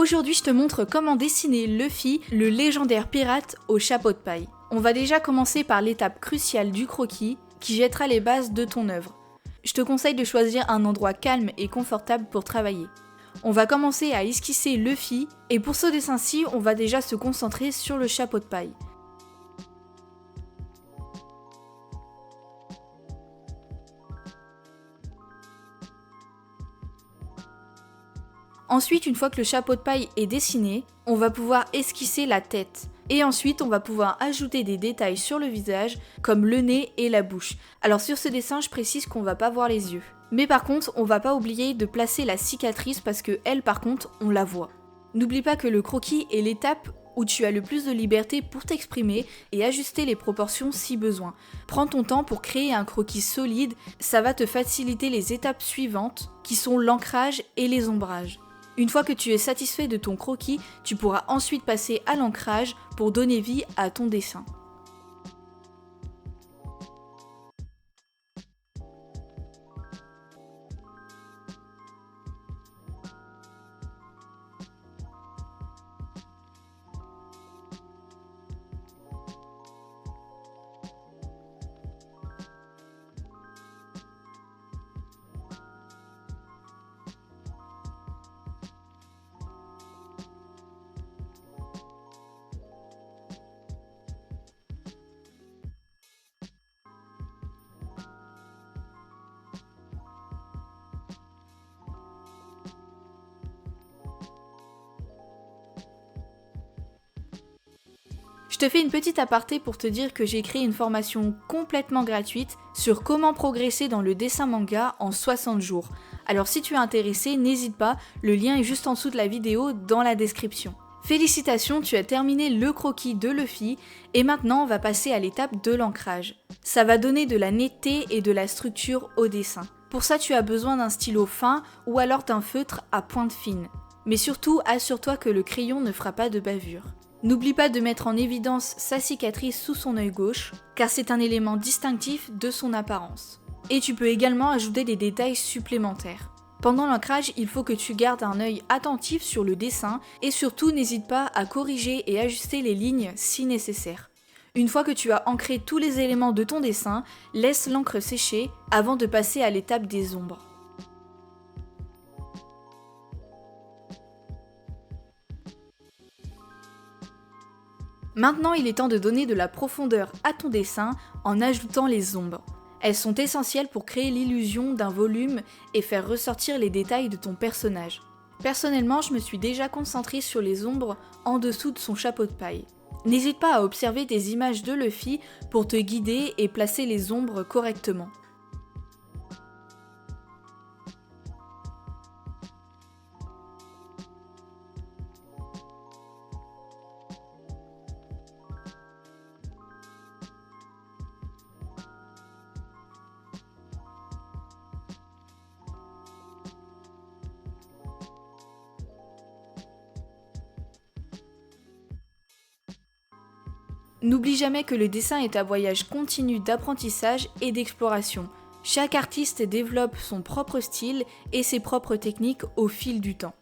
Aujourd'hui, je te montre comment dessiner Luffy, le légendaire pirate au chapeau de paille. On va déjà commencer par l'étape cruciale du croquis, qui jettera les bases de ton œuvre. Je te conseille de choisir un endroit calme et confortable pour travailler. On va commencer à esquisser Luffy, et pour ce dessin-ci, on va déjà se concentrer sur le chapeau de paille. Ensuite, une fois que le chapeau de paille est dessiné, on va pouvoir esquisser la tête. Et ensuite, on va pouvoir ajouter des détails sur le visage, comme le nez et la bouche. Alors sur ce dessin, je précise qu'on va pas voir les yeux. Mais par contre, on va pas oublier de placer la cicatrice parce que elle, par contre, on la voit. N'oublie pas que le croquis est l'étape où tu as le plus de liberté pour t'exprimer et ajuster les proportions si besoin. Prends ton temps pour créer un croquis solide, ça va te faciliter les étapes suivantes, qui sont l'ancrage et les ombrages. Une fois que tu es satisfait de ton croquis, tu pourras ensuite passer à l'ancrage pour donner vie à ton dessin. Je te fais une petite aparté pour te dire que j'ai créé une formation complètement gratuite sur comment progresser dans le dessin manga en 60 jours. Alors si tu es intéressé, n'hésite pas, le lien est juste en dessous de la vidéo dans la description. Félicitations, tu as terminé le croquis de Luffy et maintenant on va passer à l'étape de l'ancrage. Ça va donner de la netteté et de la structure au dessin. Pour ça tu as besoin d'un stylo fin ou alors d'un feutre à pointe fine. Mais surtout, assure-toi que le crayon ne fera pas de bavure. N'oublie pas de mettre en évidence sa cicatrice sous son œil gauche, car c'est un élément distinctif de son apparence. Et tu peux également ajouter des détails supplémentaires. Pendant l'ancrage, il faut que tu gardes un œil attentif sur le dessin et surtout n'hésite pas à corriger et ajuster les lignes si nécessaire. Une fois que tu as ancré tous les éléments de ton dessin, laisse l'encre sécher avant de passer à l'étape des ombres. Maintenant, il est temps de donner de la profondeur à ton dessin en ajoutant les ombres. Elles sont essentielles pour créer l'illusion d'un volume et faire ressortir les détails de ton personnage. Personnellement, je me suis déjà concentrée sur les ombres en dessous de son chapeau de paille. N'hésite pas à observer des images de Luffy pour te guider et placer les ombres correctement. N'oublie jamais que le dessin est un voyage continu d'apprentissage et d'exploration. Chaque artiste développe son propre style et ses propres techniques au fil du temps.